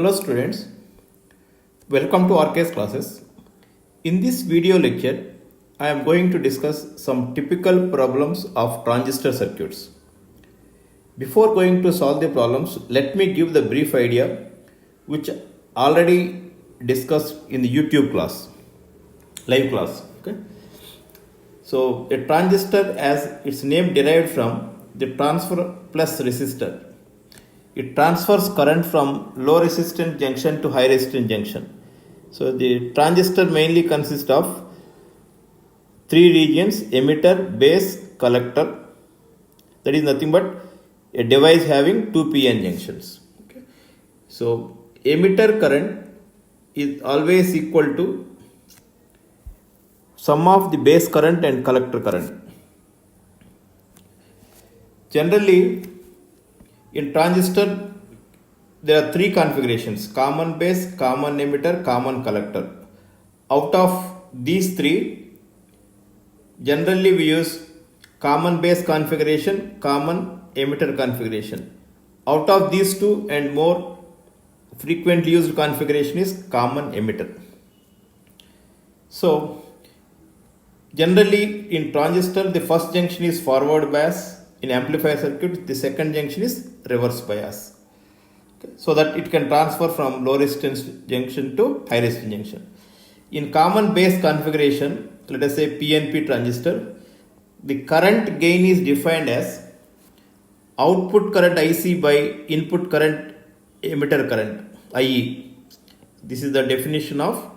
Hello students, welcome to RK's classes. In this video lecture, I am going to discuss some typical problems of transistor circuits. Before going to solve the problems, let me give the brief idea which already discussed in the YouTube class, live class. Okay. So a transistor, as its name derived from the transfer plus resistor. It transfers current from low resistance junction to high resistance junction. So the transistor mainly consists of three regions: emitter, base, collector. That is nothing but a device having two PN junctions. Okay. So emitter current is always equal to sum of the base current and collector current. Generally, in transistor, there are three configurations: common base, common emitter, common collector. Out of these three, generally we use common base configuration, common emitter configuration. Out of these two and more frequently used configuration is common emitter. So, generally in transistor, the first junction is forward bias. In amplifier circuit, the second junction is reverse bias. Okay. So that it can transfer from low resistance junction to high resistance junction. In common base configuration, let us say PNP transistor, the current gain is defined as output current IC by input current emitter current IE. This is the definition of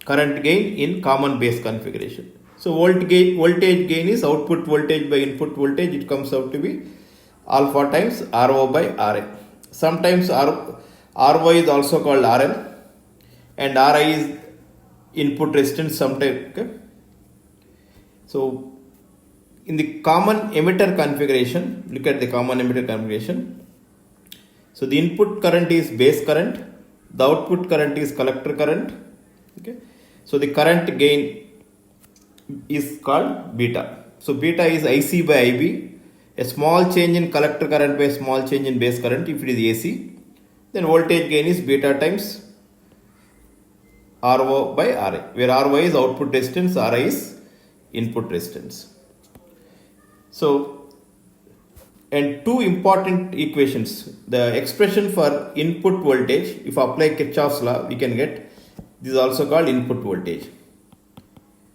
current gain in common base configuration. So voltage gain is output voltage by input voltage. It comes out to be alpha times RO by RA. Sometimes RY is also called RL and RI is input resistance sometimes. Okay. So in the common emitter configuration, look at the common emitter configuration. So the input current is base current, the output current is collector current. Okay. So the current gain is called beta. So beta is IC by IB. A small change in collector current by small change in base current if it is AC. Then voltage gain is beta times RO by RA, where RY is output resistance, RA is input resistance. So, and two important equations. The expression for input voltage, if apply Kirchhoff's law, we can get this is also called input voltage.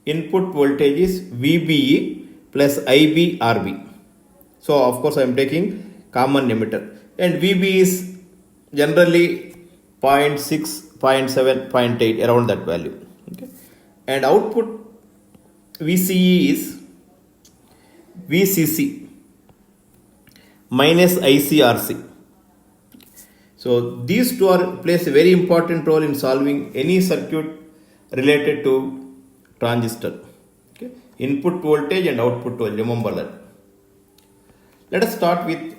Input voltage is VBE plus IB RB. So of course I am taking common emitter, and VB is generally 0.6, 0.7, 0.8 around that value. Okay. And output VCE is VCC minus ICRC. So these two plays a very important role in solving any circuit related to transistor. Okay. Input voltage and output voltage, remember that. Let us start with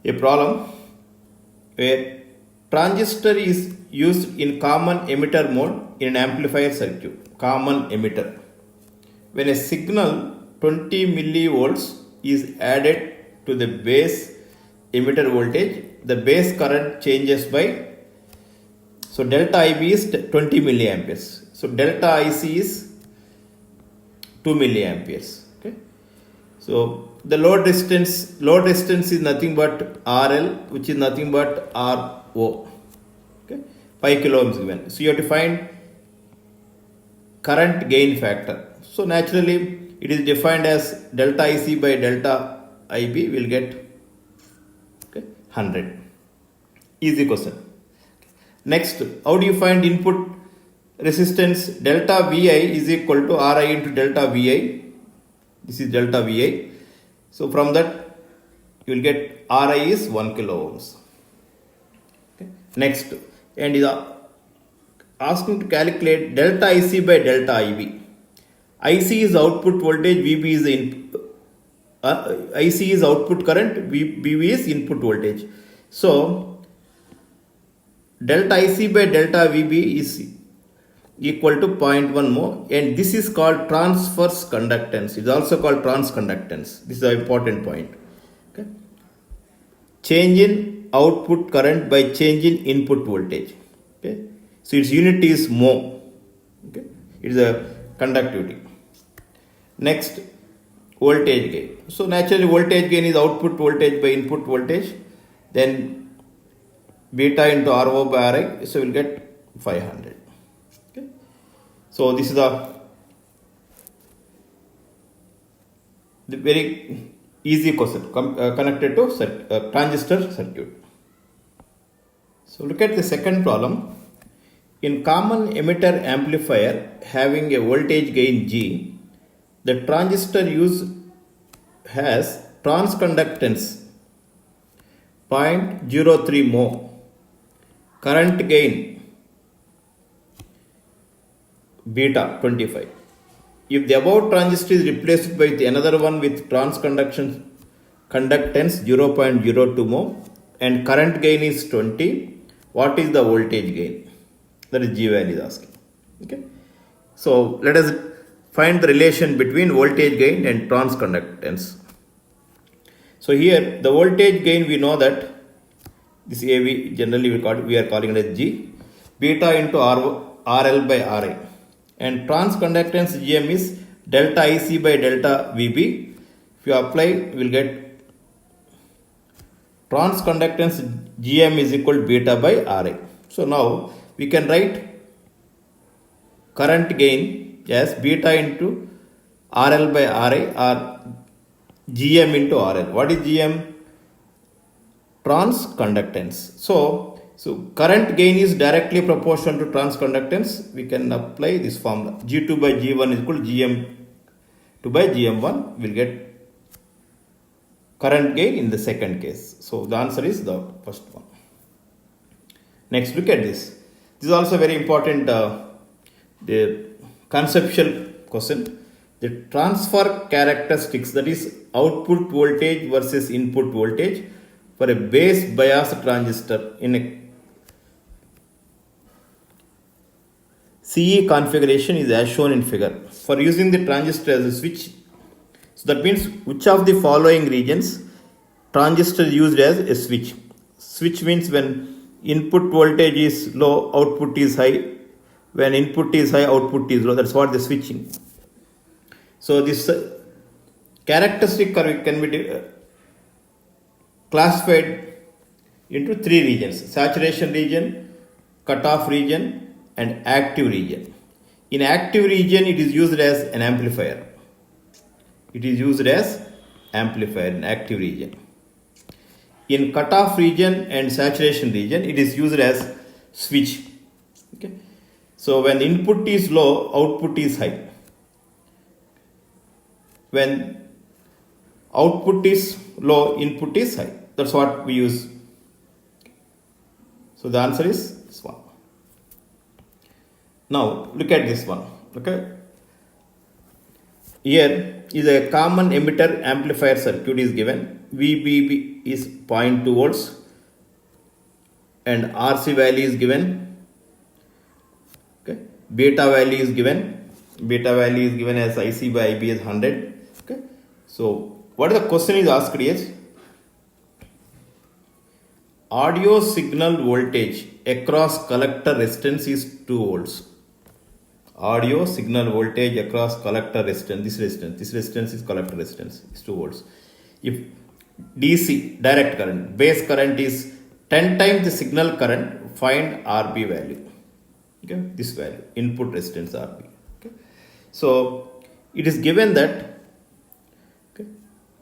a problem where transistor is used in common emitter mode in an amplifier circuit. Common emitter. When a signal 20 millivolts is added to the base emitter voltage, the base current changes by, so delta IB is 20 milliamperes. So delta IC is 2 milliamperes. Okay. So the load resistance is nothing but RL, which is nothing but RO. Okay. 5 kilo ohms given. So you have to find current gain factor. So naturally it is defined as delta IC by delta IB will get 100. Easy question. Next, how do you find input resistance? Delta VI is equal to RI into delta VI. This is delta VI. So from that you will get RI is 1 kilo ohms. Okay. Next, and is asking to calculate delta IC by delta IB. IC is output voltage, VB is IC is output current, VB is input voltage. So delta IC by delta VB is equal to 0.1 mho, and this is called transverse conductance. It is also called transconductance. This is an important point. Okay. Change in output current by change in input voltage. Okay, so its unit is mho. Okay, it is a conductivity. Next, voltage gain. So naturally, voltage gain is output voltage by input voltage. Then beta into RO by Ri. So we'll get 500. Okay, so this is the very easy question connected to transistor circuit. So look at the second problem. In common emitter amplifier having a voltage gain G, the transistor used has transconductance 0.03 mho, current gain beta 25. If the above transistor is replaced by another one with conductance 0.02 mho and current gain is 20, what is the voltage gain? That is G value is asking. Okay. So let us find the relation between voltage gain and transconductance. So here the voltage gain, we know that this AV generally we are calling it as G, beta into RL by Ri, and transconductance GM is delta IC by delta VB. If you apply, you will get transconductance GM is equal to beta by Ri. So now we can write current gain as beta into RL by Ri or GM into RL. What is GM? Transconductance. So current gain is directly proportional to transconductance. We can apply this formula. G2 by G1 is equal to GM2 by GM1. We'll get current gain in the second case. So the answer is the first one. Next, look at this. This is also very important the conceptual question. The transfer characteristics, that is output voltage versus input voltage for a base bias transistor in a CE configuration is as shown in figure. For using the transistor as a switch, so that means which of the following regions transistor used as a switch. Switch means when input voltage is low, output is high. When input is high, output is low. That's what the switching. So this characteristic can be classified into three regions: saturation region, cutoff region, and active region. In active region, it is used as an amplifier. It is used as amplifier in active region. In cutoff region and saturation region, it is used as switch. Okay. So when input is low, output is high. When output is low, input is high. That's what we use. So the answer is this one. Now look at this one. Okay. Here is a common emitter amplifier circuit is given. VBB is 0.2 volts and RC value is given. Okay. Beta value is given. Beta value is given as IC by IB is 100. Okay. So what the question is asked is audio signal voltage across collector resistance is 2 volts. Audio signal voltage across collector resistance, this resistance is collector resistance, is 2 volts. If DC, direct current, base current is 10 times the signal current, find RB value. Okay, this value, input resistance RB. Okay. So it is given that okay,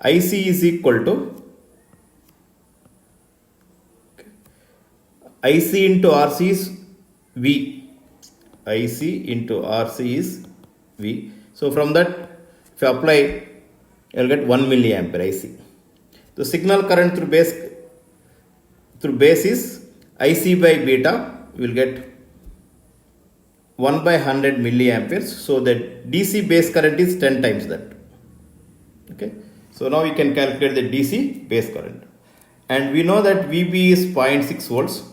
IC is equal to IC into RC is V. IC into RC is V. So from that, if you apply, you will get 1 milliampere IC. The signal current through base is IC by beta. You will get 1 by 100 milliamperes. So that DC base current is 10 times that. Okay. So now we can calculate the DC base current. And we know that VB is 0.6 volts.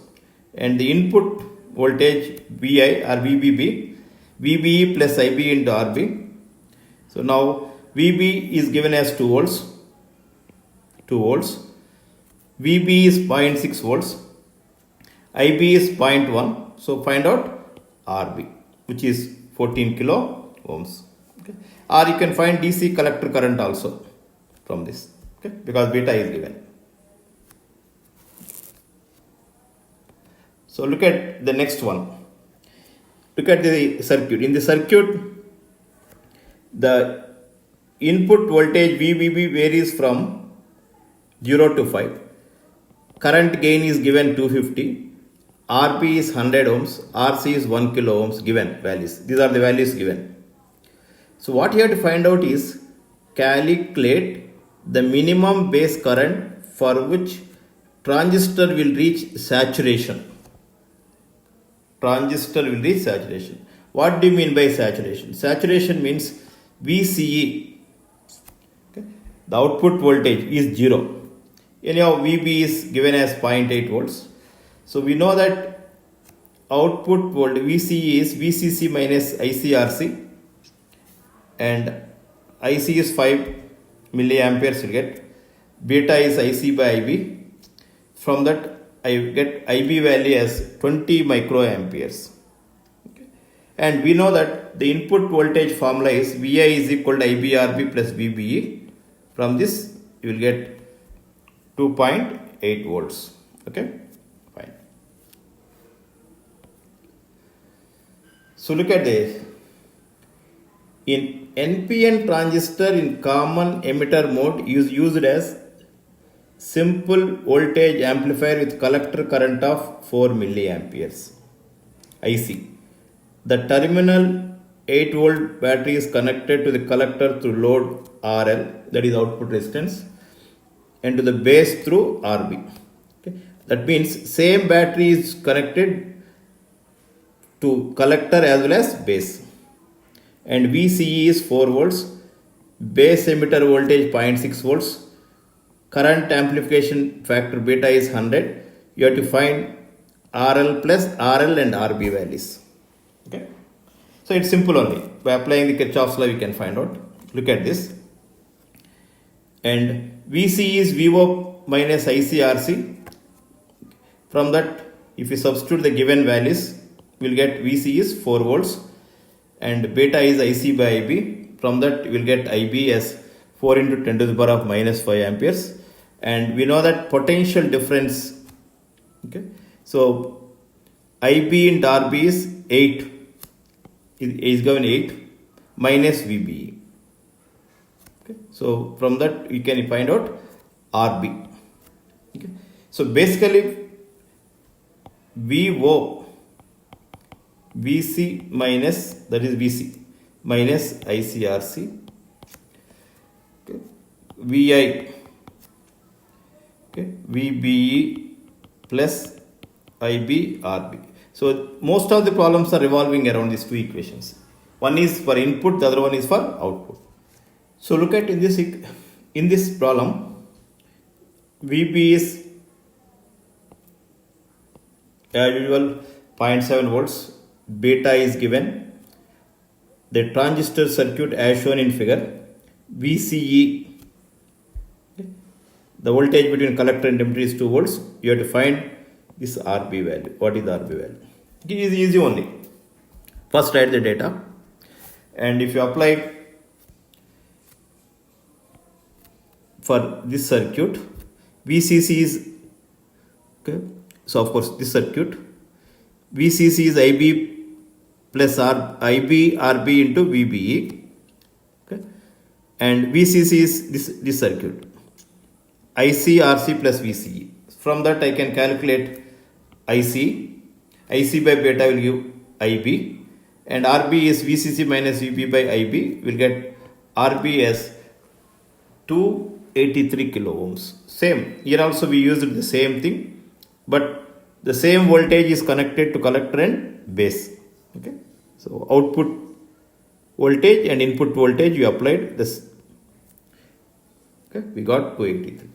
And the input voltage VI or VBB, VBE plus IB into RB. So now VB is given as 2 volts. VB is 0.6 volts, IB is 0.1. So find out RB, which is 14 kilo ohms. Okay. Or you can find DC collector current also from this, okay, because beta is given. So look at the next one. Look at the circuit. In the circuit, the input voltage VBB varies from 0 to 5. Current gain is given 250. RB is 100 ohms. RC is 1 kilo ohms given values. These are the values given. So what you have to find out is calculate the minimum base current for which transistor will reach saturation. Transistor will reach saturation. What do you mean by saturation? Saturation means VCE. Okay. The output voltage is 0. Anyhow, VB is given as 0.8 volts. So we know that output voltage VCE is VCC minus ICRC, and IC is 5 milliamperes you get. Beta is IC by IB. From that I get IB value as 20 microamperes. Okay. And we know that the input voltage formula is VI is equal to IBRB plus VBE. From this you will get 2.8 volts. Okay, fine. So look at this. In NPN transistor in common emitter mode is used as simple voltage amplifier with collector current of 4 milliamperes. IC. The terminal 8 volt battery is connected to the collector through load RL, that is output resistance, and to the base through RB. Okay. That means same battery is connected to collector as well as base. And VCE is 4 volts, base emitter voltage 0.6 volts, current amplification factor beta is 100. You have to find RL plus RL and RB values. Okay. So it's simple only. By applying the Kirchhoff's law, we can find out. Look at this. And VC is VO minus ICRC. From that, if you substitute the given values, we'll get VC is 4 volts and beta is IC by IB. From that, we'll get IB as 4 into 10 to the power of minus 5 amperes. And we know that potential difference, okay, so IB into RB is 8, is given 8 minus VBE. Okay. So from that we can find out RB. Okay. So basically VO, VC minus, that is VC minus ICRC, okay, VI, okay, VBE plus IB RB. So most of the problems are revolving around these two equations. One is for input, the other one is for output. So look at in this problem, VB is as usual 0.7 volts, beta is given, the transistor circuit as shown in figure, VCE, okay, the voltage between collector and emitter is 2 volts. You have to find this RB value. What is the RB value? It is easy only. First write the data, and if you apply for this circuit, VCC is, okay, so of course this circuit, VCC is IB plus IB RB into VBE, okay, and VCC is this circuit, IC RC plus VCE. From that I can calculate IC by beta will give IB, and RB is VCC minus VB by IB, will get RB as 283 kilo ohms. Same, here also we used the same thing, but the same voltage is connected to collector and base. Okay, so output voltage and input voltage we applied this. Okay, we got 283.